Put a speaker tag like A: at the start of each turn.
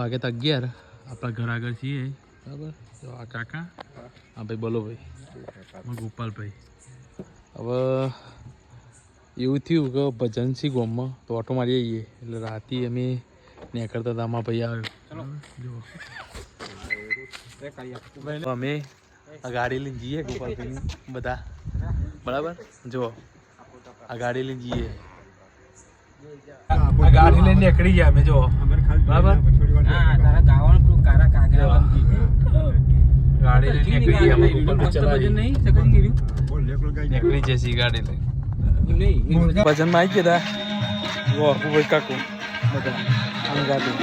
A: વાગે તો 11 આપણા ઘર આગળ છીએ બરાબર. તો આ કાકા હા ભાઈ બોલો ભાઈ ગોપાલભાઈ. હવે એવું થયું કે ભજનસિંહ ગામમાં તો ઓટો મારી આવીએ એટલે રાતે અમે નીકળતા હતા. આમાં ભાઈ આવ્યો જો અમે આ ગાડી લઈને જઈએ ગોપાલભાઈ બધા બરાબર. જો આ ગાડી લઈને જઈએ. આ ગાડી લઈને નીકળી ગયા અમે જો બરાબર. ગાડી લઈને નીકળી ગયા નીકળી જશે ગાડી લઈને. ભજનમાં આવી ગયા હતા કાકુ બધા ગાડી